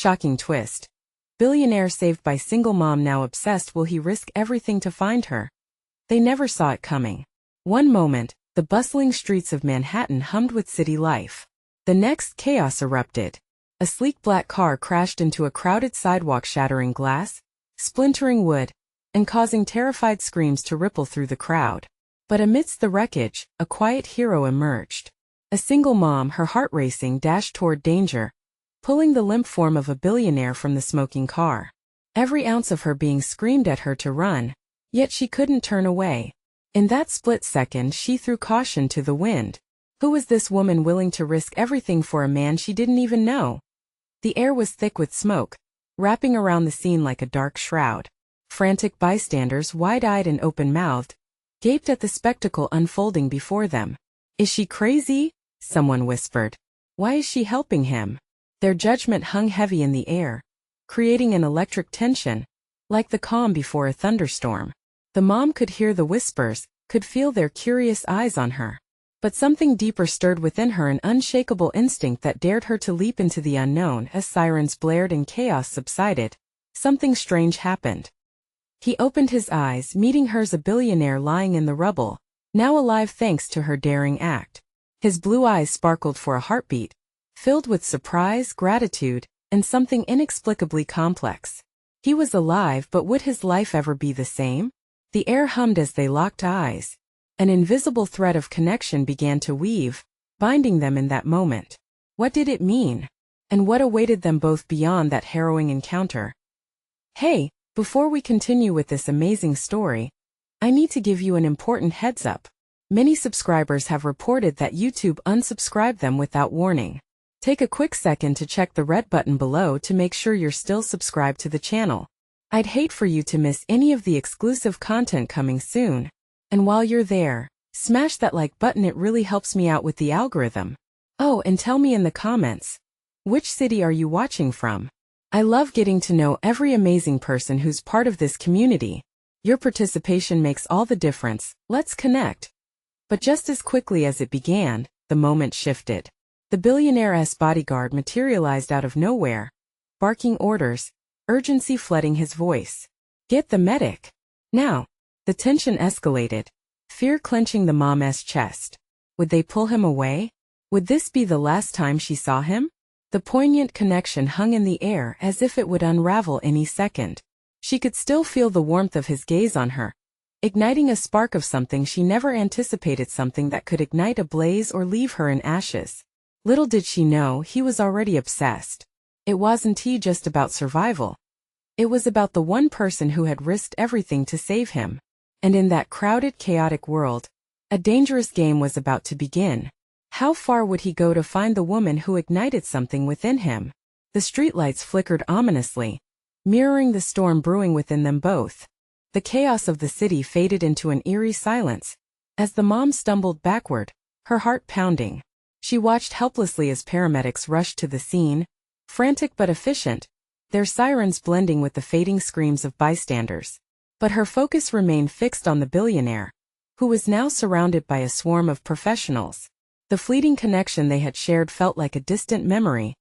Shocking twist. Billionaire saved by single mom now obsessed. Will he risk everything to find her? They never saw it coming. One moment, the bustling streets of Manhattan hummed with city life. The next, chaos erupted. A sleek black car crashed into a crowded sidewalk, shattering glass, splintering wood, and causing terrified screams to ripple through the crowd. But amidst the wreckage, a quiet hero emerged. A single mom, her heart racing, dashed toward danger, pulling the limp form of a billionaire from the smoking car. Every ounce of her being screamed at her to run, yet she couldn't turn away. In that split second, she threw caution to the wind. Who was this woman willing to risk everything for a man she didn't even know? The air was thick with smoke, wrapping around the scene like a dark shroud. Frantic bystanders, wide-eyed and open-mouthed, gaped at the spectacle unfolding before them. Is she crazy? Someone whispered. Why is she helping him? Their judgment hung heavy in the air, creating an electric tension, like the calm before a thunderstorm. The mom could hear the whispers, could feel their curious eyes on her. But something deeper stirred within her, an unshakable instinct that dared her to leap into the unknown. As sirens blared and chaos subsided, something strange happened. He opened his eyes, meeting hers, a billionaire lying in the rubble, now alive thanks to her daring act. His blue eyes sparkled for a heartbeat, filled with surprise, gratitude, and something inexplicably complex. He was alive, but would his life ever be the same? The air hummed as they locked eyes. An invisible thread of connection began to weave, binding them in that moment. What did it mean? And what awaited them both beyond that harrowing encounter? Hey, before we continue with this amazing story, I need to give you an important heads up. Many subscribers have reported that YouTube unsubscribed them without warning. Take a quick second to check the red button below to make sure you're still subscribed to the channel. I'd hate for you to miss any of the exclusive content coming soon. And while you're there, smash that like button, it really helps me out with the algorithm. Oh, and tell me in the comments, which city are you watching from? I love getting to know every amazing person who's part of this community. Your participation makes all the difference. Let's connect. But just as quickly as it began, the moment shifted. The billionaire's bodyguard materialized out of nowhere, barking orders, urgency flooding his voice. Get the medic. Now. The tension escalated, fear clenching the mom's chest. Would they pull him away? Would this be the last time she saw him? The poignant connection hung in the air as if it would unravel any second. She could still feel the warmth of his gaze on her, igniting a spark of something she never anticipated, something that could ignite a blaze or leave her in ashes. Little did she know he was already obsessed. It wasn't just about survival. It was about the one person who had risked everything to save him. And in that crowded, chaotic world, a dangerous game was about to begin. How far would he go to find the woman who ignited something within him? The streetlights flickered ominously, mirroring the storm brewing within them both. The chaos of the city faded into an eerie silence. As the mom stumbled backward, her heart pounding, she watched helplessly as paramedics rushed to the scene, frantic but efficient, their sirens blending with the fading screams of bystanders. But her focus remained fixed on the billionaire, who was now surrounded by a swarm of professionals. The fleeting connection they had shared felt like a distant memory,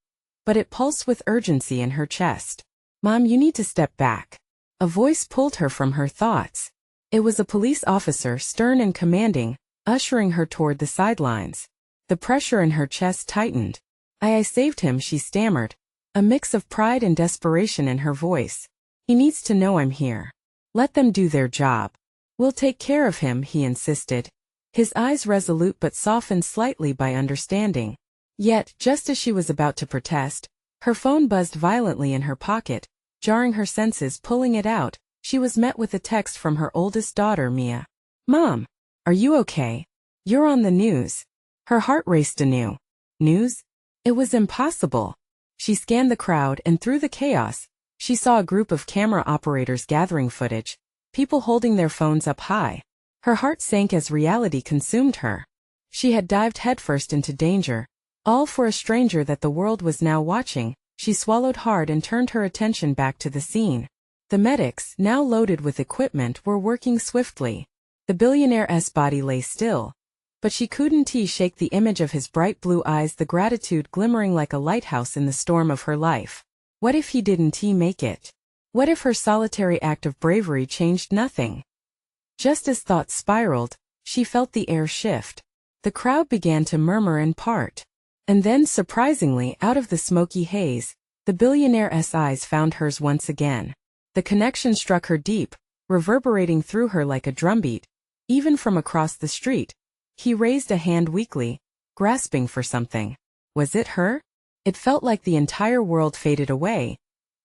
but it pulsed with urgency in her chest. Mom, you need to step back. A voice pulled her from her thoughts. It was a police officer, stern and commanding, ushering her toward the sidelines. The pressure in her chest tightened. I saved him, she stammered, a mix of pride and desperation in her voice. He needs to know I'm here. Let them do their job. We'll take care of him, he insisted, his eyes resolute but softened slightly by understanding. Yet, just as she was about to protest, her phone buzzed violently in her pocket, jarring her senses. Pulling it out, she was met with a text from her oldest daughter, Mia. Mom, are you okay? You're on the news. Her heart raced anew. News? It was impossible. She scanned the crowd, and through the chaos, she saw a group of camera operators gathering footage, people holding their phones up high. Her heart sank as reality consumed her. She had dived headfirst into danger, all for a stranger that the world was now watching. She swallowed hard and turned her attention back to the scene. The medics, now loaded with equipment, were working swiftly. The billionaire's body lay still, but she couldn't shake the image of his bright blue eyes, the gratitude glimmering like a lighthouse in the storm of her life. What if he didn't make it? What if her solitary act of bravery changed nothing? Just as thoughts spiraled, she felt the air shift. The crowd began to murmur in part. And then, surprisingly, out of the smoky haze, the billionaire's eyes found hers once again. The connection struck her deep, reverberating through her like a drumbeat. Even from across the street, he raised a hand weakly, grasping for something. Was it her? It felt like the entire world faded away,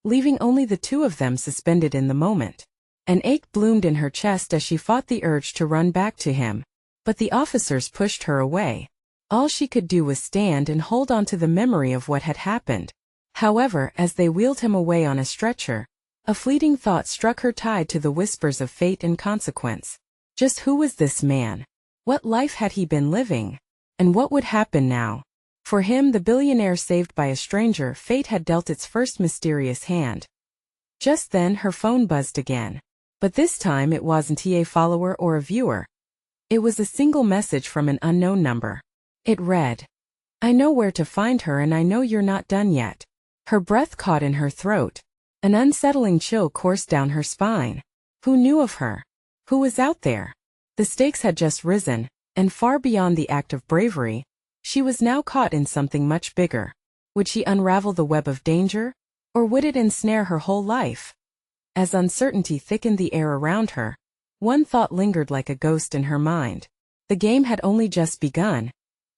leaving only the two of them suspended in the moment. An ache bloomed in her chest as she fought the urge to run back to him, but the officers pushed her away. All she could do was stand and hold on to the memory of what had happened. However, as they wheeled him away on a stretcher, a fleeting thought struck her tied to the whispers of fate and consequence. Just who was this man? What life had he been living? And what would happen now? For him, the billionaire saved by a stranger, fate had dealt its first mysterious hand. Just then her phone buzzed again. But this time it wasn't a follower or a viewer. It was a single message from an unknown number. It read, "I know where to find her and I know you're not done yet." Her breath caught in her throat. An unsettling chill coursed down her spine. Who knew of her? Who was out there? The stakes had just risen, and far beyond the act of bravery, she was now caught in something much bigger. Would she unravel the web of danger, or would it ensnare her whole life? As uncertainty thickened the air around her, one thought lingered like a ghost in her mind. The game had only just begun,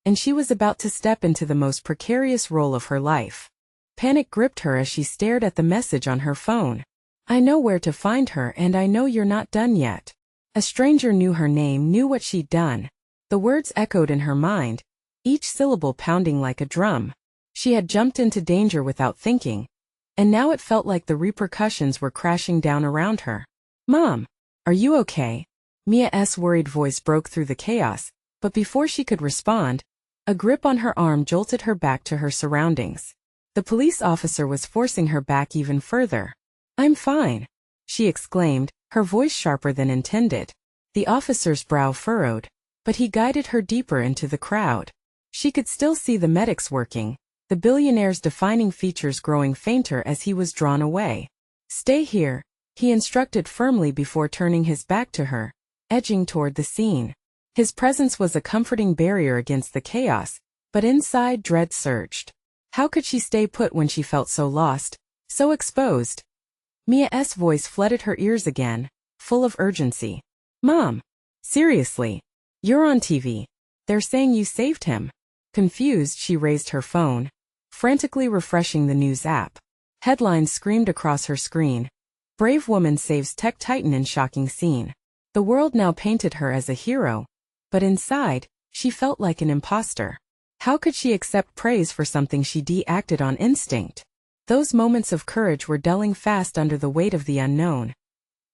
and she was about to step into the most precarious role of her life. Panic gripped her as she stared at the message on her phone. "I know where to find her and I know you're not done yet." A stranger knew her name, knew what she'd done. The words echoed in her mind, each syllable pounding like a drum. She had jumped into danger without thinking, and now it felt like the repercussions were crashing down around her. "Mom, are you okay?" Mia's worried voice broke through the chaos, but before she could respond, a grip on her arm jolted her back to her surroundings. The police officer was forcing her back even further. "I'm fine," she exclaimed, her voice sharper than intended. The officer's brow furrowed, but he guided her deeper into the crowd. She could still see the medics working, the billionaire's defining features growing fainter as he was drawn away. "Stay here," he instructed firmly before turning his back to her, edging toward the scene. His presence was a comforting barrier against the chaos, but inside dread surged. How could she stay put when she felt so lost, so exposed? Mia's voice flooded her ears again, full of urgency. "Mom, seriously, you're on TV. They're saying you saved him." Confused, she raised her phone, frantically refreshing the news app. Headlines screamed across her screen. "Brave woman saves tech titan in shocking scene." The world now painted her as a hero, but inside, she felt like an imposter. How could she accept praise for something she acted on instinct? Those moments of courage were dulling fast under the weight of the unknown.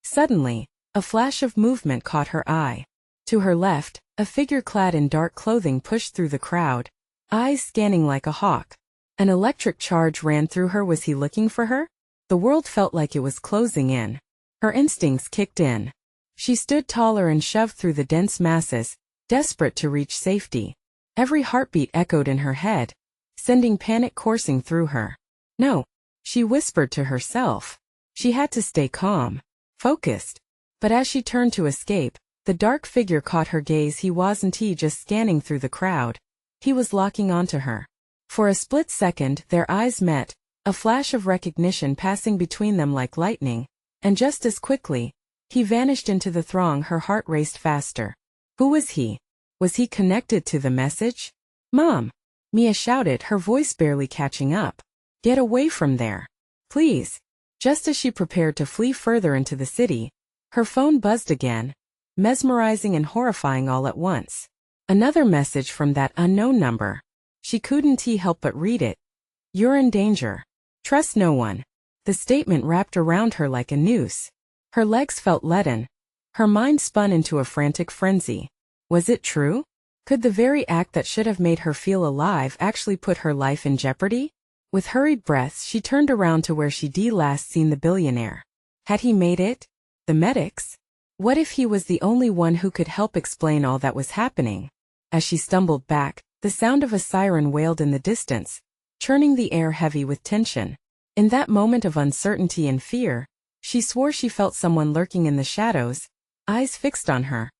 Suddenly, a flash of movement caught her eye. To her left, a figure clad in dark clothing pushed through the crowd, eyes scanning like a hawk. An electric charge ran through her. Was he looking for her? The world felt like it was closing in. Her instincts kicked in. She stood taller and shoved through the dense masses, desperate to reach safety. Every heartbeat echoed in her head, sending panic coursing through her. "No," she whispered to herself. She had to stay calm, focused. But as she turned to escape, the dark figure caught her gaze. He wasn't just scanning through the crowd. He was locking onto her. For a split second, their eyes met, a flash of recognition passing between them like lightning, and just as quickly, he vanished into the throng. Her heart raced faster. Who was he? Was he connected to the message? "Mom!" Mia shouted, her voice barely catching up. "Get away from there. Please." Just as she prepared to flee further into the city, her phone buzzed again, mesmerizing and horrifying all at once. Another message from that unknown number. She couldn't help but read it. "You're in danger. Trust no one." The statement wrapped around her like a noose. Her legs felt leaden. Her mind spun into a frantic frenzy. Was it true? Could the very act that should have made her feel alive actually put her life in jeopardy? With hurried breaths, she turned around to where she'd last seen the billionaire. Had he made it? The medics? What if he was the only one who could help explain all that was happening? As she stumbled back, the sound of a siren wailed in the distance, churning the air heavy with tension. In that moment of uncertainty and fear, she swore she felt someone lurking in the shadows, eyes fixed on her.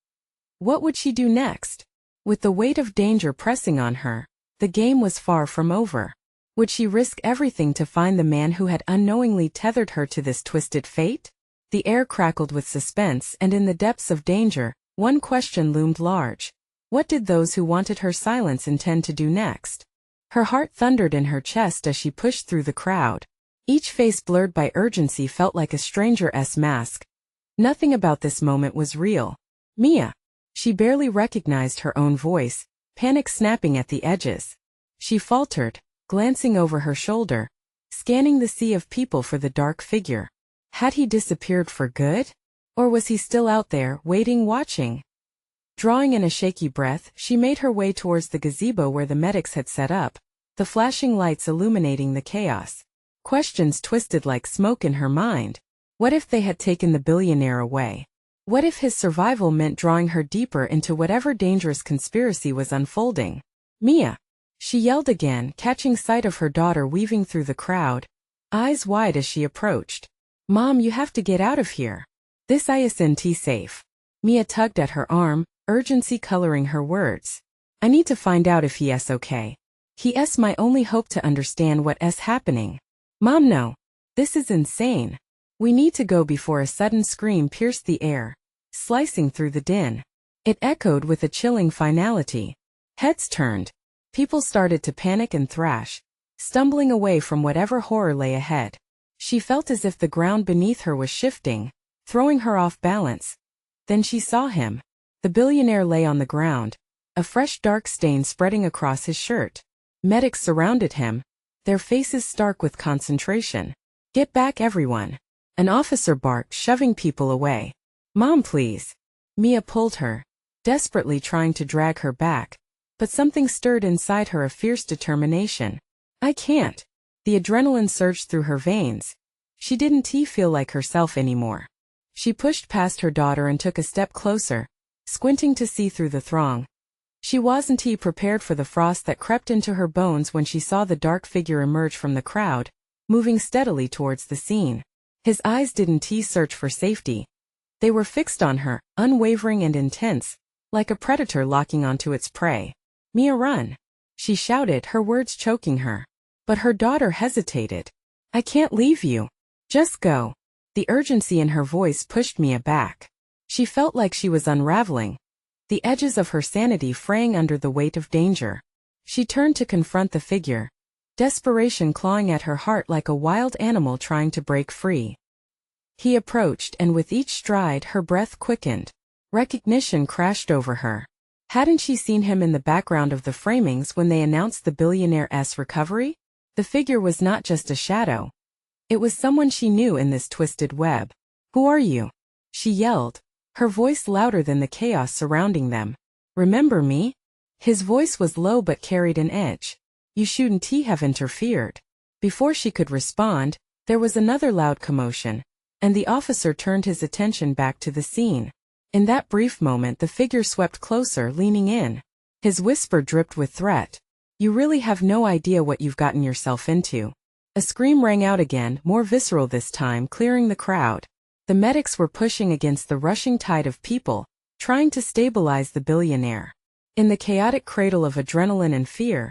What would she do next? With the weight of danger pressing on her, the game was far from over. Would she risk everything to find the man who had unknowingly tethered her to this twisted fate? The air crackled with suspense, and in the depths of danger, one question loomed large. What did those who wanted her silence intend to do next? Her heart thundered in her chest as she pushed through the crowd. Each face blurred by urgency felt like a stranger's mask. Nothing about this moment was real. Mia. She barely recognized her own voice, panic snapping at the edges. She faltered, glancing over her shoulder, scanning the sea of people for the dark figure. Had he disappeared for good? Or was he still out there, waiting, watching? Drawing in a shaky breath, she made her way towards the gazebo where the medics had set up, the flashing lights illuminating the chaos. Questions twisted like smoke in her mind. What if they had taken the billionaire away? What if his survival meant drawing her deeper into whatever dangerous conspiracy was unfolding? Mia! She yelled again, catching sight of her daughter weaving through the crowd, eyes wide as she approached. Mom, you have to get out of here. This isn't safe. Mia tugged at her arm, urgency coloring her words. I need to find out if he's okay. He's my only hope to understand what's happening. Mom, no. This is insane. We need to go before a sudden scream pierced the air, slicing through the din. It echoed with a chilling finality. Heads turned. People started to panic and thrash, stumbling away from whatever horror lay ahead. She felt as if the ground beneath her was shifting, throwing her off balance. Then she saw him. The billionaire lay on the ground, a fresh dark stain spreading across his shirt. Medics surrounded him, their faces stark with concentration. Get back, everyone. An officer barked, shoving people away. Mom, please. Mia pulled her, desperately trying to drag her back, but something stirred inside her, a fierce determination. I can't. The adrenaline surged through her veins. She didn't feel like herself anymore. She pushed past her daughter and took a step closer, squinting to see through the throng. She wasn't prepared for the frost that crept into her bones when she saw the dark figure emerge from the crowd, moving steadily towards the scene. His eyes didn't search for safety. They were fixed on her, unwavering and intense, like a predator locking onto its prey. Mia, run! She shouted, her words choking her. But her daughter hesitated. I can't leave you. Just go. The urgency in her voice pushed Mia back. She felt like she was unraveling, the edges of her sanity fraying under the weight of danger. She turned to confront the figure, desperation clawing at her heart like a wild animal trying to break free. He approached, and with each stride her breath quickened. Recognition crashed over her. Hadn't she seen him in the background of the framings when they announced the billionaire's recovery? The figure was not just a shadow. It was someone she knew in this twisted web. Who are you? She yelled, her voice louder than the chaos surrounding them. Remember me? His voice was low but carried an edge. You shouldn't have interfered. Before she could respond, there was another loud commotion, and the officer turned his attention back to the scene. In that brief moment the figure swept closer, leaning in. His whisper dripped with threat. You really have no idea what you've gotten yourself into. A scream rang out again, more visceral this time, clearing the crowd. The medics were pushing against the rushing tide of people, trying to stabilize the billionaire. In the chaotic cradle of adrenaline and fear,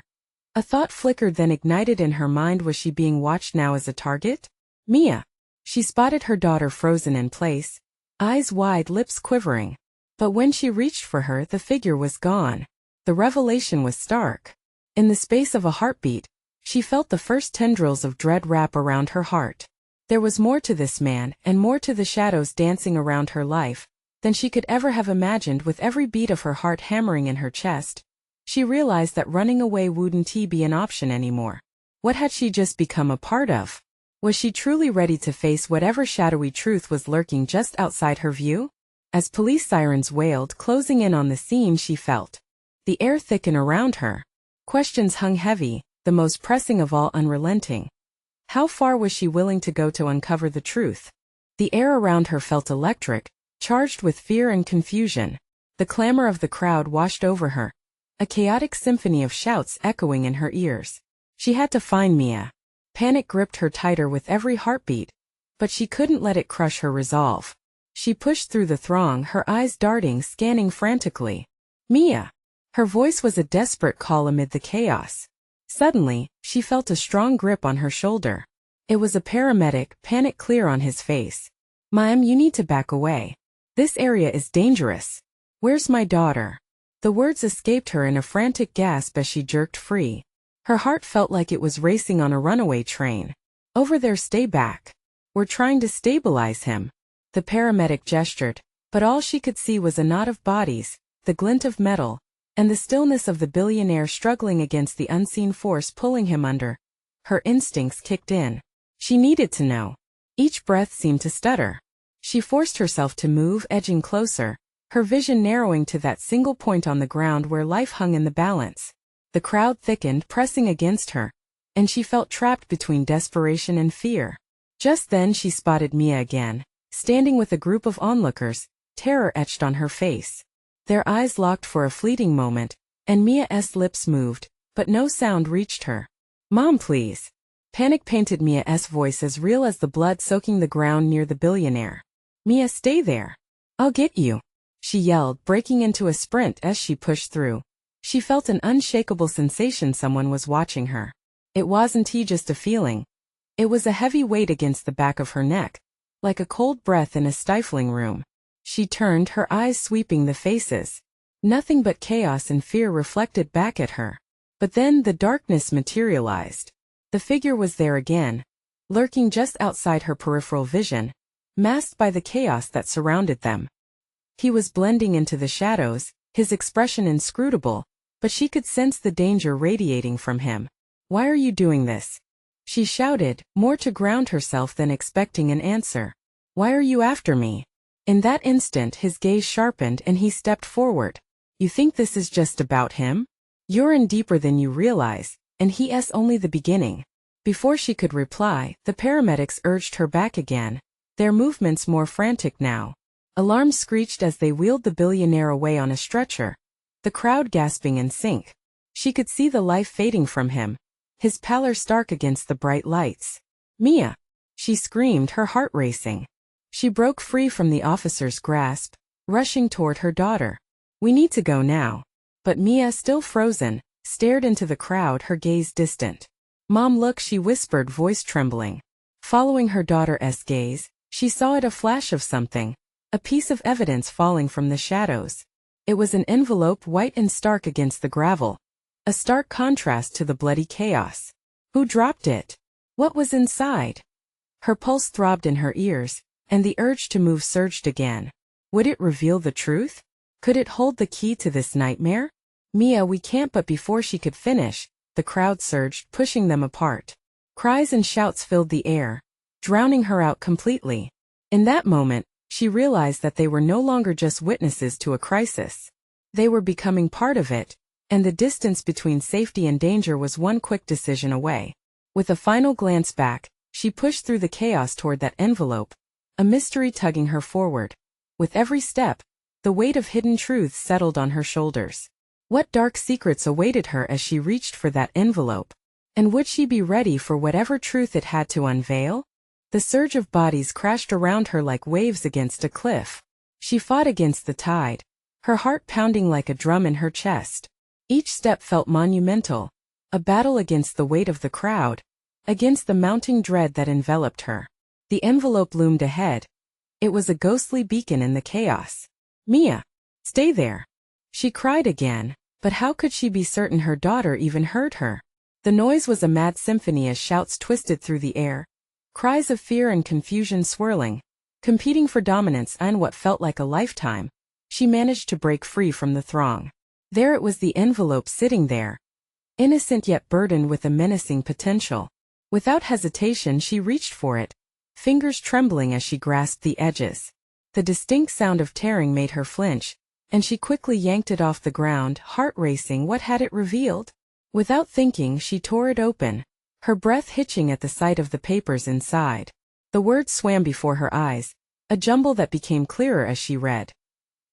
a thought flickered, then ignited in her mind. Was she being watched now as a target? Mia. She spotted her daughter frozen in place, eyes wide, lips quivering. But when she reached for her, the figure was gone. The revelation was stark. In the space of a heartbeat, she felt the first tendrils of dread wrap around her heart. There was more to this man, and more to the shadows dancing around her life, than she could ever have imagined. With every beat of her heart hammering in her chest, she realized that running away wouldn't be an option anymore. What had she just become a part of? Was she truly ready to face whatever shadowy truth was lurking just outside her view? As police sirens wailed, closing in on the scene, she felt the air thicken around her. Questions hung heavy, the most pressing of all unrelenting. How far was she willing to go to uncover the truth? The air around her felt electric, charged with fear and confusion. The clamor of the crowd washed over her, a chaotic symphony of shouts echoing in her ears. She had to find Mia. Panic gripped her tighter with every heartbeat, but she couldn't let it crush her resolve. She pushed through the throng, her eyes darting, scanning frantically. Mia! Her voice was a desperate call amid the chaos. Suddenly, she felt a strong grip on her shoulder. It was a paramedic, panic clear on his face. "Ma'am, you need to back away. This area is dangerous. Where's my daughter?" The words escaped her in a frantic gasp as she jerked free. Her heart felt like it was racing on a runaway train. "Over there, stay back. We're trying to stabilize him." The paramedic gestured, but all she could see was a knot of bodies, the glint of metal, and the stillness of the billionaire struggling against the unseen force pulling him under. Her instincts kicked in. She needed to know. Each breath seemed to stutter. She forced herself to move, edging closer, her vision narrowing to that single point on the ground where life hung in the balance. The crowd thickened, pressing against her, and she felt trapped between desperation and fear. Just then she spotted Mia again, standing with a group of onlookers, terror etched on her face. Their eyes locked for a fleeting moment, and Mia's lips moved, but no sound reached her. "Mom, please." Panic painted Mia's voice as real as the blood soaking the ground near the billionaire. "Mia, stay there. I'll get you," she yelled, breaking into a sprint as she pushed through. She felt an unshakable sensation someone was watching her. It wasn't just a feeling. It was a heavy weight against the back of her neck, like a cold breath in a stifling room. She turned, her eyes sweeping the faces. Nothing but chaos and fear reflected back at her. But then the darkness materialized. The figure was there again, lurking just outside her peripheral vision, masked by the chaos that surrounded them. He was blending into the shadows, his expression inscrutable, but she could sense the danger radiating from him. "Why are you doing this?" she shouted, more to ground herself than expecting an answer. "Why are you after me?" In that instant his gaze sharpened and he stepped forward. "You think this is just about him? You're in deeper than you realize, and he's only the beginning." Before she could reply, the paramedics urged her back again, their movements more frantic now. Alarms screeched as they wheeled the billionaire away on a stretcher, the crowd gasping in sync. She could see the life fading from him, his pallor stark against the bright lights. "Mia!" she screamed, her heart racing. She broke free from the officer's grasp, rushing toward her daughter. "We need to go now." But Mia, still frozen, stared into the crowd, her gaze distant. "Mom, look," she whispered, voice trembling. Following her daughter's gaze, she saw it, a flash of something, a piece of evidence falling from the shadows. It was an envelope, white and stark against the gravel, a stark contrast to the bloody chaos. Who dropped it? What was inside? Her pulse throbbed in her ears, and the urge to move surged again. Would it reveal the truth? Could it hold the key to this nightmare? "Mia, we can't," but before she could finish, the crowd surged, pushing them apart. Cries and shouts filled the air, drowning her out completely. In that moment, she realized that they were no longer just witnesses to a crisis. They were becoming part of it, and the distance between safety and danger was one quick decision away. With a final glance back, she pushed through the chaos toward that envelope, a mystery tugging her forward. With every step, the weight of hidden truths settled on her shoulders. What dark secrets awaited her as she reached for that envelope? And would she be ready for whatever truth it had to unveil? The surge of bodies crashed around her like waves against a cliff. She fought against the tide, her heart pounding like a drum in her chest. Each step felt monumental, a battle against the weight of the crowd, against the mounting dread that enveloped her. The envelope loomed ahead. It was a ghostly beacon in the chaos. "Mia, stay there," she cried again, but how could she be certain her daughter even heard her? The noise was a mad symphony as shouts twisted through the air, cries of fear and confusion swirling, competing for dominance. And what felt like a lifetime, she managed to break free from the throng. There it was, the envelope sitting there, innocent yet burdened with a menacing potential. Without hesitation she reached for it, fingers trembling as she grasped the edges. The distinct sound of tearing made her flinch, and she quickly yanked it off the ground, heart racing. What had it revealed? Without thinking, she tore it open, her breath hitching at the sight of the papers inside. The words swam before her eyes, a jumble that became clearer as she read.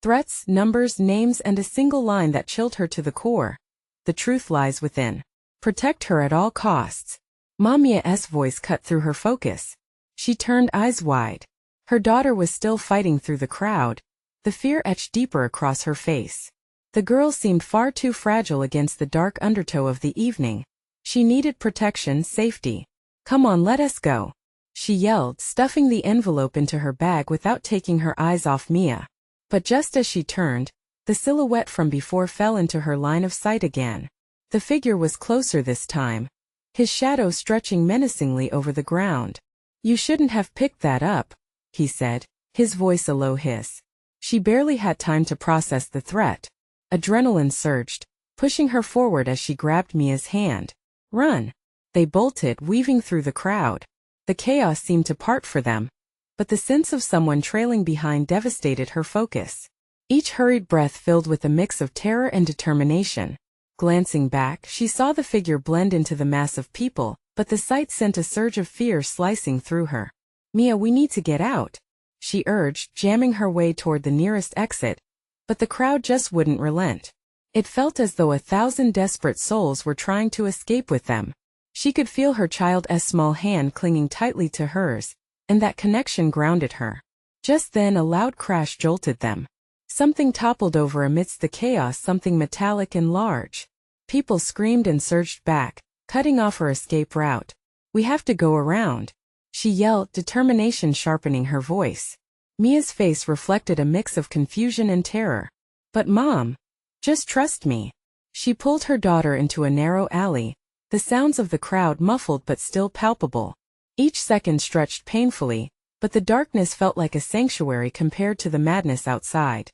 Threats, numbers, names, and a single line that chilled her to the core. The truth lies within. Protect her at all costs. Mia's voice cut through her focus. She turned, eyes wide. Her daughter was still fighting through the crowd, the fear etched deeper across her face. The girl seemed far too fragile against the dark undertow of the evening. She needed protection, safety. "Come on, let us go," she yelled, stuffing the envelope into her bag without taking her eyes off Mia. But just as she turned, the silhouette from before fell into her line of sight again. The figure was closer this time, his shadow stretching menacingly over the ground. "You shouldn't have picked that up," he said, his voice a low hiss. She barely had time to process the threat. Adrenaline surged, pushing her forward as she grabbed Mia's hand. "Run!" They bolted, weaving through the crowd. The chaos seemed to part for them, but the sense of someone trailing behind devastated her focus. Each hurried breath filled with a mix of terror and determination. Glancing back, she saw the figure blend into the mass of people, but the sight sent a surge of fear slicing through her. "Mia, we need to get out," she urged, jamming her way toward the nearest exit, but the crowd just wouldn't relent. It felt as though 1,000 desperate souls were trying to escape with them. She could feel her child's small hand clinging tightly to hers, and that connection grounded her. Just then a loud crash jolted them. Something toppled over amidst the chaos, something metallic and large. People screamed and surged back, cutting off her escape route. "We have to go around," she yelled, determination sharpening her voice. Mia's face reflected a mix of confusion and terror. "But Mom, just trust me." She pulled her daughter into a narrow alley, the sounds of the crowd muffled but still palpable. Each second stretched painfully, but the darkness felt like a sanctuary compared to the madness outside.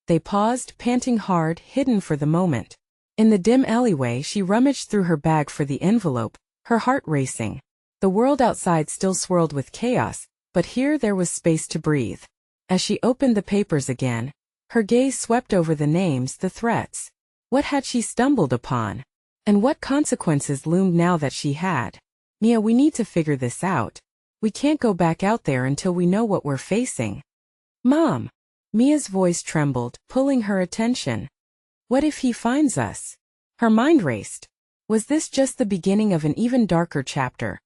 They paused, panting hard, hidden for the moment. In the dim alleyway, she rummaged through her bag for the envelope, her heart racing. The world outside still swirled with chaos, but here there was space to breathe. As she opened the papers again, her gaze swept over the names, the threats. What had she stumbled upon? And what consequences loomed now that she had? "Mia, we need to figure this out. We can't go back out there until we know what we're facing." "Mom!" Mia's voice trembled, pulling her attention. "What if he finds us?" Her mind raced. Was this just the beginning of an even darker chapter?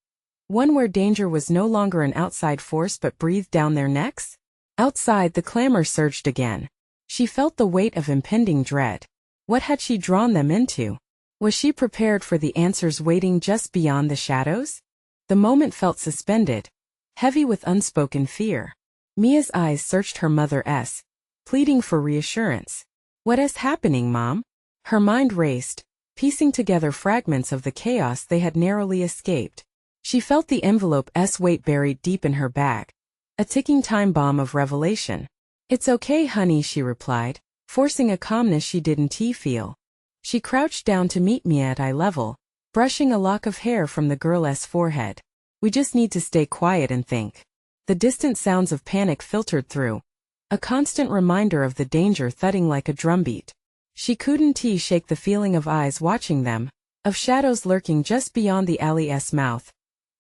One where danger was no longer an outside force but breathed down their necks? Outside, the clamor surged again. She felt the weight of impending dread. What had she drawn them into? Was she prepared for the answers waiting just beyond the shadows? The moment felt suspended, heavy with unspoken fear. Mia's eyes searched her mother's, pleading for reassurance. "What is happening, Mom?" Her mind raced, piecing together fragments of the chaos they had narrowly escaped. She felt the envelope's weight buried deep in her bag, a ticking time bomb of revelation. "It's okay, honey," she replied, forcing a calmness she didn't feel. She crouched down to meet Mia at eye level, brushing a lock of hair from the girl's forehead. "We just need to stay quiet and think." The distant sounds of panic filtered through, a constant reminder of the danger thudding like a drumbeat. She couldn't shake the feeling of eyes watching them, of shadows lurking just beyond the alley's mouth.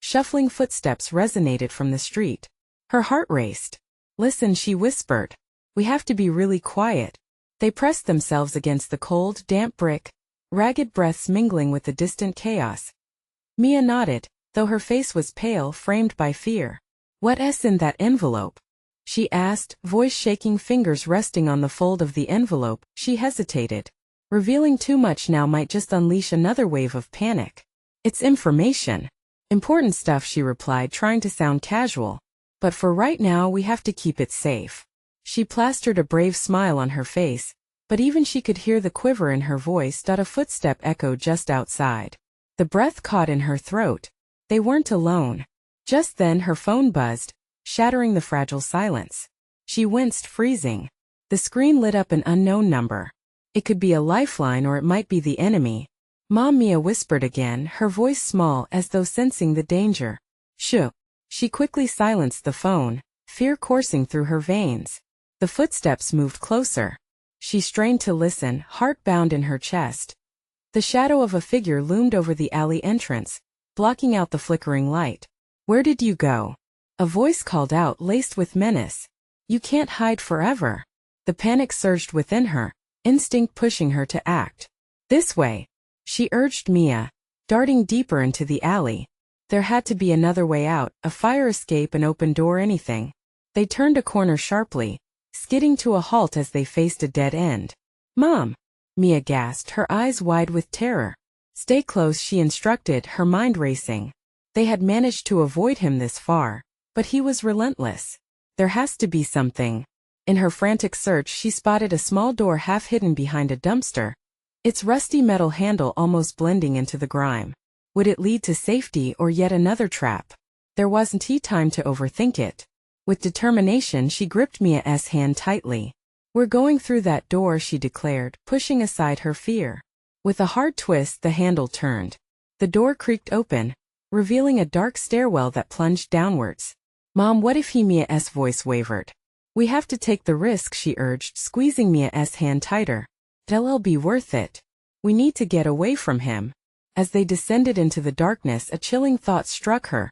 Shuffling footsteps resonated from the street. Her heart raced. "Listen," she whispered. "We have to be really quiet." They pressed themselves against the cold, damp brick, ragged breaths mingling with the distant chaos. Mia nodded, though her face was pale, framed by fear. "What's in that envelope?" she asked, voice shaking, fingers resting on the fold of the envelope. She hesitated. Revealing too much now might just unleash another wave of panic. "It's information. Important stuff," she replied, trying to sound casual. "But for right now we have to keep it safe." She plastered a brave smile on her face, but even she could hear the quiver in her voice. A footstep echoed just outside. The breath caught in her throat. They weren't alone. Just then her phone buzzed, shattering the fragile silence. She winced, freezing. The screen lit up an unknown number. It could be a lifeline or it might be the enemy. "Mom," Mia whispered again, her voice small as though sensing the danger. "Shh." She quickly silenced the phone, fear coursing through her veins. The footsteps moved closer. She strained to listen, heart bound in her chest. The shadow of a figure loomed over the alley entrance, blocking out the flickering light. "Where did you go?" a voice called out, laced with menace. "You can't hide forever." The panic surged within her, instinct pushing her to act. "This way," she urged Mia, darting deeper into the alley. There had to be another way out, a fire escape, an open door, anything. They turned a corner sharply, skidding to a halt as they faced a dead end. "Mom!" Mia gasped, her eyes wide with terror. "Stay close," she instructed, her mind racing. They had managed to avoid him this far, but he was relentless. There has to be something. In her frantic search, she spotted a small door half hidden behind a dumpster, its rusty metal handle almost blending into the grime. Would it lead to safety or yet another trap? There wasn't time to overthink it. With determination, she gripped Mia's hand tightly. "We're going through that door," she declared, pushing aside her fear. With a hard twist, the handle turned. The door creaked open, revealing a dark stairwell that plunged downwards. "Mom, what if he?" Mia's voice wavered. "We have to take the risk," she urged, squeezing Mia's hand tighter. "It'll be worth it. We need to get away from him." As they descended into the darkness, a chilling thought struck her.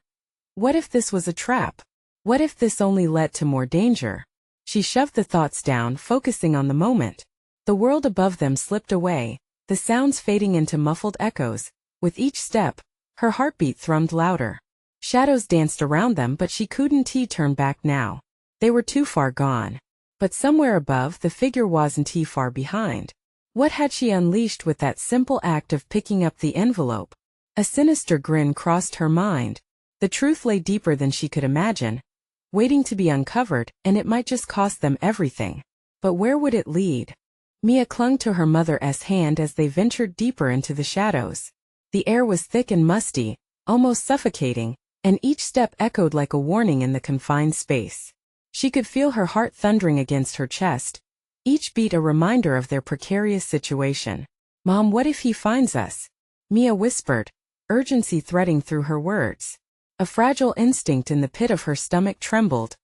What if this was a trap? What if this only led to more danger? She shoved the thoughts down, focusing on the moment. The world above them slipped away, the sounds fading into muffled echoes. With each step, her heartbeat thrummed louder. Shadows danced around them, but she couldn't turn back now. They were too far gone. But somewhere above, the figure wasn't far behind. What had she unleashed with that simple act of picking up the envelope? A sinister grin crossed her mind. The truth lay deeper than she could imagine, waiting to be uncovered, and it might just cost them everything. But where would it lead? Mia clung to her mother's hand as they ventured deeper into the shadows. The air was thick and musty, almost suffocating, and each step echoed like a warning in the confined space. She could feel her heart thundering against her chest, each beat a reminder of their precarious situation. "Mom, what if he finds us?" Mia whispered, urgency threading through her words. A fragile instinct in the pit of her stomach trembled,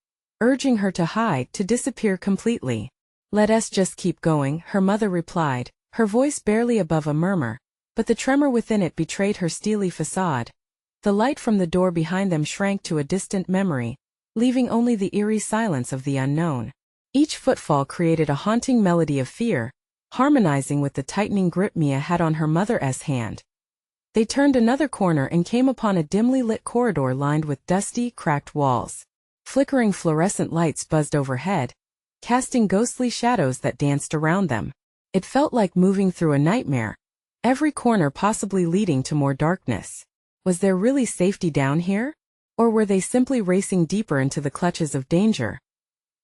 urging her to hide, to disappear completely. "Let us just keep going," her mother replied, her voice barely above a murmur, but the tremor within it betrayed her steely facade. The light from the door behind them shrank to a distant memory, leaving only the eerie silence of the unknown. Each footfall created a haunting melody of fear, harmonizing with the tightening grip Mia had on her mother's hand. They turned another corner and came upon a dimly lit corridor lined with dusty, cracked walls. Flickering fluorescent lights buzzed overhead, casting ghostly shadows that danced around them. It felt like moving through a nightmare, every corner possibly leading to more darkness. Was there really safety down here? Or were they simply racing deeper into the clutches of danger?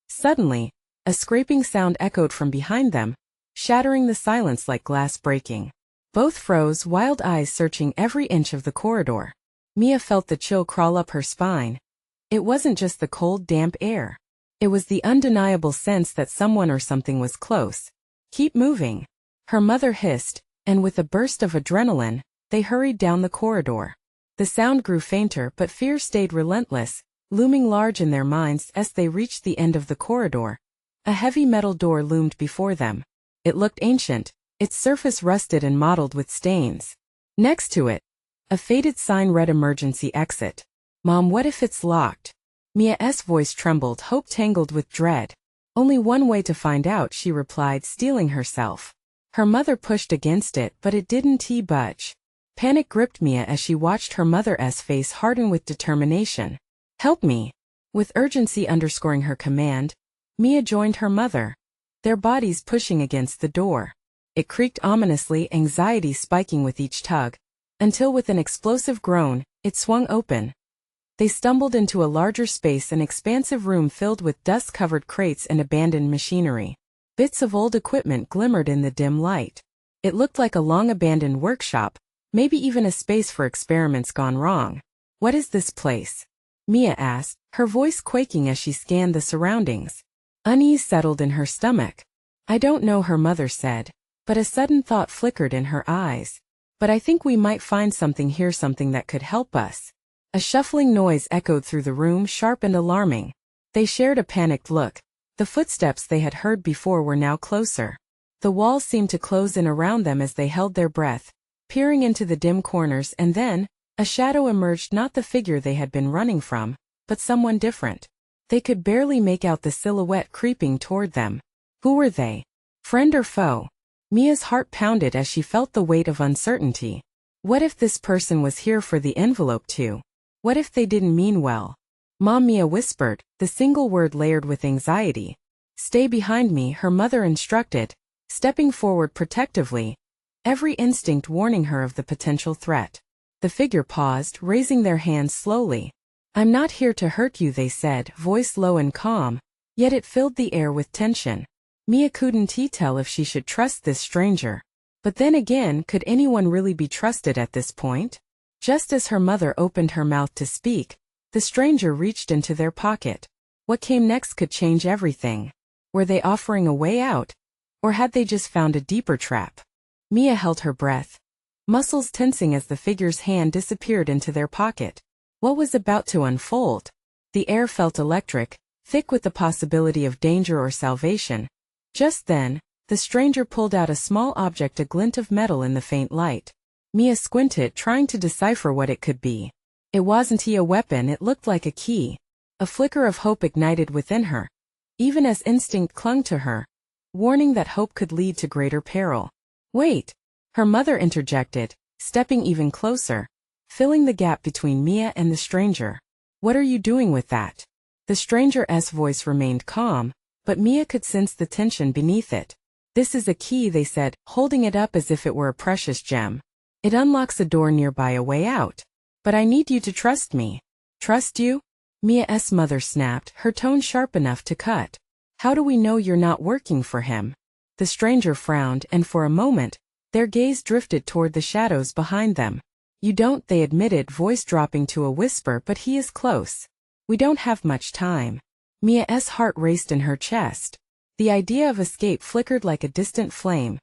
Suddenly, a scraping sound echoed from behind them, shattering the silence like glass breaking. Both froze, wild eyes searching every inch of the corridor. Mia felt the chill crawl up her spine. It wasn't just the cold, damp air. It was the undeniable sense that someone or something was close. "Keep moving," her mother hissed, and with a burst of adrenaline, they hurried down the corridor. The sound grew fainter, but fear stayed relentless, looming large in their minds as they reached the end of the corridor. A heavy metal door loomed before them. It looked ancient, its surface rusted and mottled with stains. Next to it, a faded sign read "Emergency Exit." "Mom, what if it's locked?" Mia's voice trembled, hope tangled with dread. "Only one way to find out," she replied, steeling herself. Her mother pushed against it, but it didn't budge. Panic gripped Mia as she watched her mother's face harden with determination. "Help me!" With urgency underscoring her command, Mia joined her mother, their bodies pushing against the door. It creaked ominously, anxiety spiking with each tug, until with an explosive groan, it swung open. They stumbled into a larger space, an expansive room filled with dust-covered crates and abandoned machinery. Bits of old equipment glimmered in the dim light. It looked like a long-abandoned workshop, maybe even a space for experiments gone wrong. "What is this place?" Mia asked, her voice quaking as she scanned the surroundings. Unease settled in her stomach. "I don't know," her mother said, but a sudden thought flickered in her eyes. "But I think we might find something here, something that could help us." A shuffling noise echoed through the room, sharp and alarming. They shared a panicked look. The footsteps they had heard before were now closer. The walls seemed to close in around them as they held their breath, peering into the dim corners, and then, a shadow emerged, not the figure they had been running from, but someone different. They could barely make out the silhouette creeping toward them. Who were they? Friend or foe? Mia's heart pounded as she felt the weight of uncertainty. What if this person was here for the envelope too? What if they didn't mean well? Mom, Mia whispered, the single word layered with anxiety. Stay behind me, her mother instructed, stepping forward protectively, every instinct warning her of the potential threat. The figure paused, raising their hands slowly. I'm not here to hurt you, they said, voice low and calm, yet it filled the air with tension. Mia couldn't tell if she should trust this stranger. But then again, could anyone really be trusted at this point? Just as her mother opened her mouth to speak, the stranger reached into their pocket. What came next could change everything. Were they offering a way out? Or had they just found a deeper trap? Mia held her breath, muscles tensing as the figure's hand disappeared into their pocket. What was about to unfold? The air felt electric, thick with the possibility of danger or salvation. Just then, the stranger pulled out a small object, a glint of metal in the faint light. Mia squinted, trying to decipher what it could be. It wasn't a weapon, it looked like a key. A flicker of hope ignited within her, even as instinct clung to her, warning that hope could lead to greater peril. Wait! Her mother interjected, stepping even closer, filling the gap between Mia and the stranger. What are you doing with that? The stranger's voice remained calm, but Mia could sense the tension beneath it. This is a key, they said, holding it up as if it were a precious gem. It unlocks a door nearby, a way out. But I need you to trust me. Trust you? Mia's mother snapped, her tone sharp enough to cut. How do we know you're not working for him? The stranger frowned, and for a moment, their gaze drifted toward the shadows behind them. You don't, they admitted, voice dropping to a whisper, but he is close. We don't have much time. Mia's heart raced in her chest. The idea of escape flickered like a distant flame,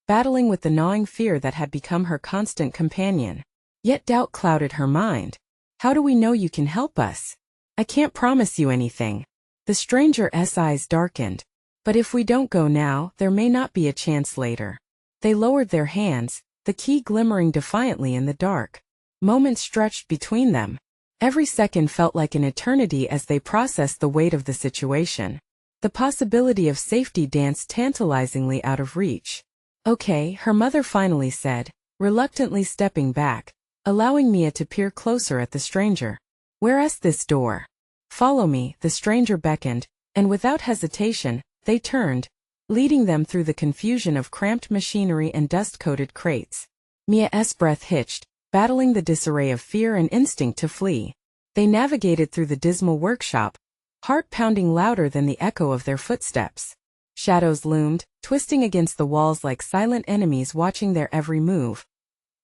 battling with the gnawing fear that had become her constant companion. Yet doubt clouded her mind. How do we know you can help us? I can't promise you anything. The stranger's eyes darkened. But if we don't go now, there may not be a chance later. They lowered their hands, the key glimmering defiantly in the dark. Moments stretched between them. Every second felt like an eternity as they processed the weight of the situation. The possibility of safety danced tantalizingly out of reach. Okay, her mother finally said, reluctantly stepping back, allowing Mia to peer closer at the stranger. Where's this door? Follow me, the stranger beckoned, and without hesitation, they turned, leading them through the confusion of cramped machinery and dust-coated crates. Mia's breath hitched, battling the disarray of fear and instinct to flee. They navigated through the dismal workshop, heart pounding louder than the echo of their footsteps. Shadows loomed, twisting against the walls like silent enemies watching their every move.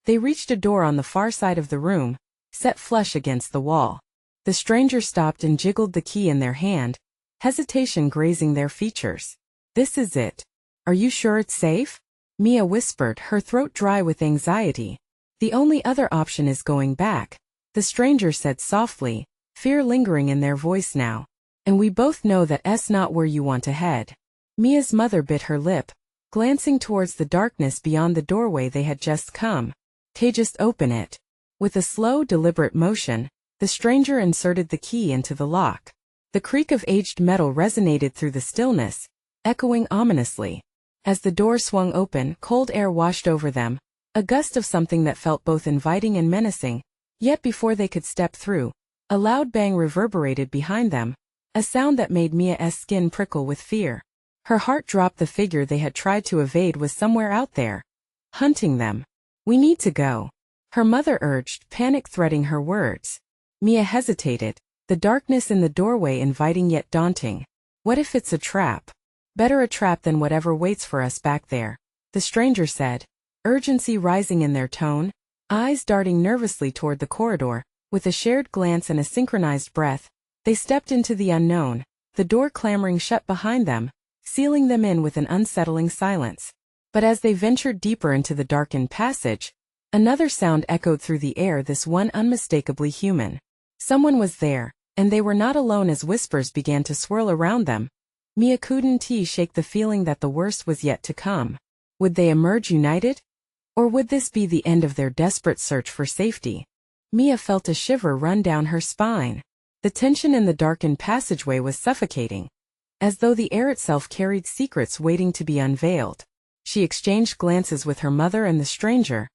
They reached a door on the far side of the room, set flush against the wall. The stranger stopped and jiggled the key in their hand, hesitation grazing their features. This is it. Are you sure it's safe? Mia whispered, her throat dry with anxiety. The only other option is going back, the stranger said softly, fear lingering in their voice now. And we both know that's not where you want to head. Mia's mother bit her lip, glancing towards the darkness beyond the doorway they had just come. Just open it. With a slow, deliberate motion, the stranger inserted the key into the lock. The creak of aged metal resonated through the stillness, echoing ominously. As the door swung open, cold air washed over them, a gust of something that felt both inviting and menacing. Yet before they could step through, a loud bang reverberated behind them, a sound that made Mia's skin prickle with fear. Her heart dropped. The figure they had tried to evade was somewhere out there, hunting them. We need to go, her mother urged, panic threading her words. Mia hesitated, the darkness in the doorway inviting yet daunting. What if it's a trap? Better a trap than whatever waits for us back there, the stranger said, urgency rising in their tone, eyes darting nervously toward the corridor. With a shared glance and a synchronized breath, they stepped into the unknown, the door clamoring shut behind them, sealing them in with an unsettling silence. But as they ventured deeper into the darkened passage, another sound echoed through the air, this one unmistakably human. Someone was there, and they were not alone as whispers began to swirl around them. Mia couldn't shake the feeling that the worst was yet to come. Would they emerge united? Or would this be the end of their desperate search for safety? Mia felt a shiver run down her spine. The tension in the darkened passageway was suffocating, as though the air itself carried secrets waiting to be unveiled. She exchanged glances with her mother and the stranger,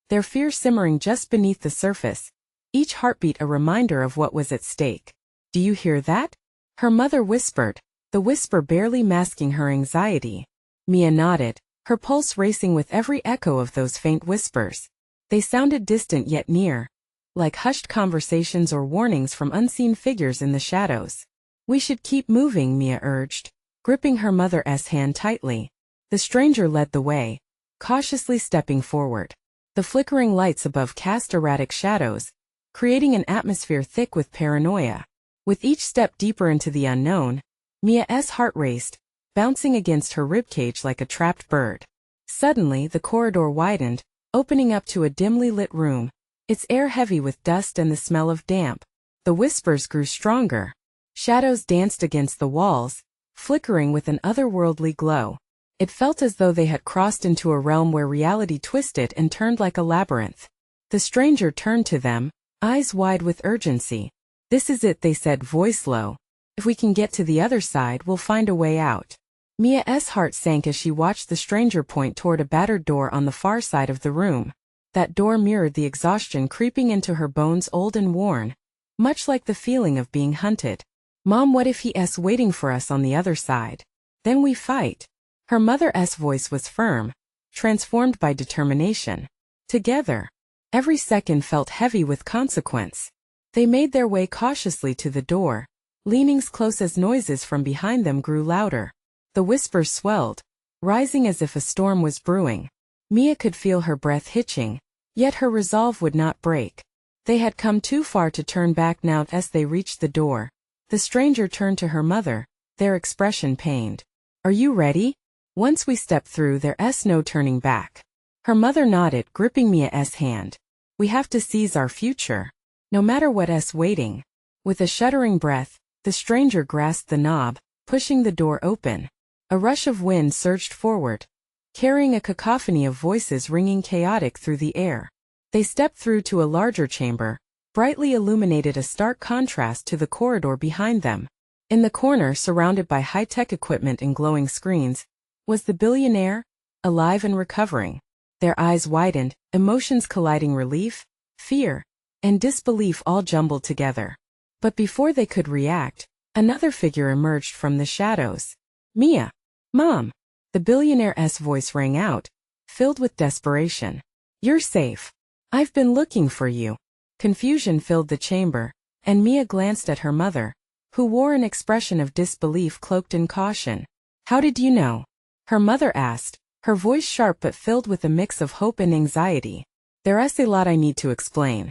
their fear simmering just beneath the surface. each heartbeat a reminder of what was at stake. "Do you hear that?" her mother whispered, the whisper barely masking her anxiety. Mia nodded, her pulse racing with every echo of those faint whispers. They sounded distant yet near, like hushed conversations or warnings from unseen figures in the shadows. "We should keep moving," Mia urged, gripping her mother's hand tightly. The stranger led the way, cautiously stepping forward. The flickering lights above cast erratic shadows, creating an atmosphere thick with paranoia. With each step deeper into the unknown, Mia's heart raced, bouncing against her ribcage like a trapped bird. Suddenly, the corridor widened, opening up to a dimly lit room, its air heavy with dust and the smell of damp. The whispers grew stronger. Shadows danced against the walls, flickering with an otherworldly glow. It felt as though they had crossed into a realm where reality twisted and turned like a labyrinth. The stranger turned to them, eyes wide with urgency. "This is it," they said, voice low. "If we can get to the other side, we'll find a way out." Mia's heart sank as she watched the stranger point toward a battered door on the far side of the room. That door mirrored the exhaustion creeping into her bones, old and worn, much like the feeling of being hunted. "Mom, what if he's waiting for us on the other side? Then we fight." Her mother's voice was firm, transformed by determination. Together, every second felt heavy with consequence. They made their way cautiously to the door, leanings close as noises from behind them grew louder. The whispers swelled, rising as if a storm was brewing. Mia could feel her breath hitching, yet her resolve would not break. They had come too far to turn back now. As they reached the door, the stranger turned to her mother, their expression pained. "Are you ready? Once we step through, there's no turning back." Her mother nodded, gripping Mia's hand. "We have to seize our future, no matter what's waiting." With a shuddering breath, the stranger grasped the knob, pushing the door open. A rush of wind surged forward, carrying a cacophony of voices ringing chaotic through the air. They stepped through to a larger chamber, brightly illuminated, a stark contrast to the corridor behind them. In the corner, surrounded by high-tech equipment and glowing screens, was the billionaire, alive and recovering. Their eyes widened, emotions colliding, relief, fear, and disbelief all jumbled together. But before they could react, another figure emerged from the shadows. "Mia! Mom!" The billionaire's voice rang out, filled with desperation. "You're safe. I've been looking for you." Confusion filled the chamber, and Mia glanced at her mother, who wore an expression of disbelief cloaked in caution. "How did you know?" her mother asked, her voice sharp but filled with a mix of hope and anxiety. "There's a lot I need to explain."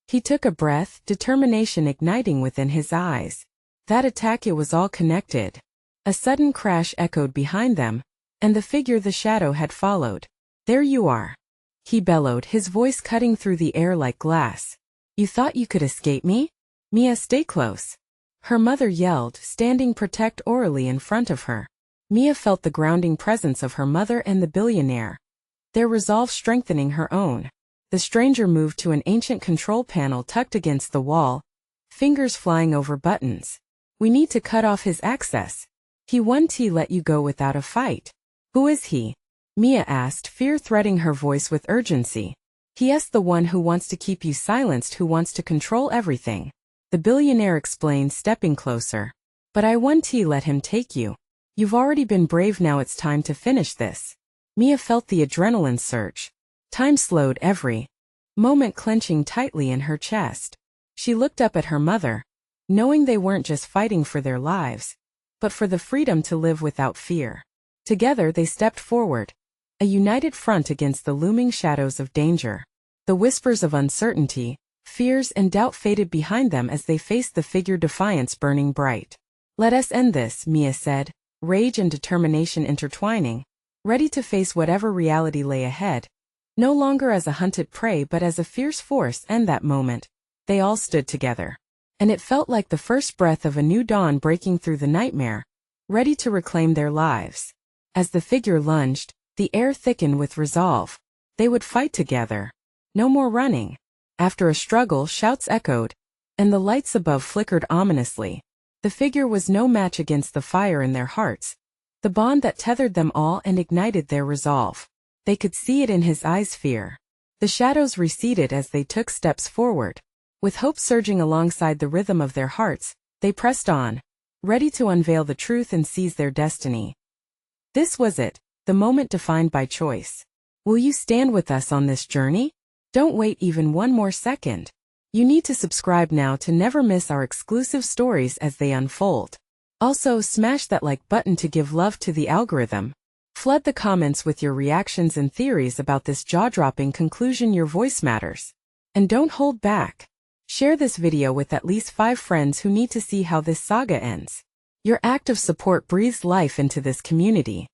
He took a breath, determination igniting within his eyes. That attack, it was all connected. A sudden crash echoed behind them, and the figure the shadow had followed. "There you are," he bellowed, his voice cutting through the air like glass. "You thought you could escape me? Mia, stay close," her mother yelled, standing protectorally in front of her. Mia felt the grounding presence of her mother and the billionaire, their resolve strengthening her own. The stranger moved to an ancient control panel tucked against the wall, fingers flying over buttons. "We need to cut off his access. He won't let you go without a fight." "Who is he?" Mia asked, fear threading her voice with urgency. "He's the one who wants to keep you silenced, who wants to control everything," the billionaire explained, stepping closer. "But I won't let him take you. You've already been brave, now it's time to finish this." Mia felt the adrenaline surge. Time slowed, every moment clenching tightly in her chest. She looked up at her mother, knowing they weren't just fighting for their lives, but for the freedom to live without fear. Together they stepped forward, a united front against the looming shadows of danger. The whispers of uncertainty, fears, and doubt faded behind them as they faced the figure, defiance burning bright. "Let us end this," Mia said, rage and determination intertwining, ready to face whatever reality lay ahead, no longer as a hunted prey but as a fierce force. And that moment, they all stood together. And it felt like the first breath of a new dawn breaking through the nightmare, ready to reclaim their lives. As the figure lunged, the air thickened with resolve. They would fight together. No more running. After a struggle, shouts echoed, and the lights above flickered ominously. The figure was no match against the fire in their hearts, the bond that tethered them all and ignited their resolve. They could see it in his eyes, fear. The shadows receded as they took steps forward, With hope surging alongside the rhythm of their hearts, they pressed on, ready to unveil the truth and seize their destiny. This was it, the moment defined by choice. Will you stand with us on this journey? Don't wait even one more second. You need to subscribe now to never miss our exclusive stories as they unfold. Also, smash that like button to give love to the algorithm. Flood the comments with your reactions and theories about this jaw-dropping conclusion. Your voice matters. And don't hold back. Share this video with at least 5 friends who need to see how this saga ends. Your act of support breathes life into this community.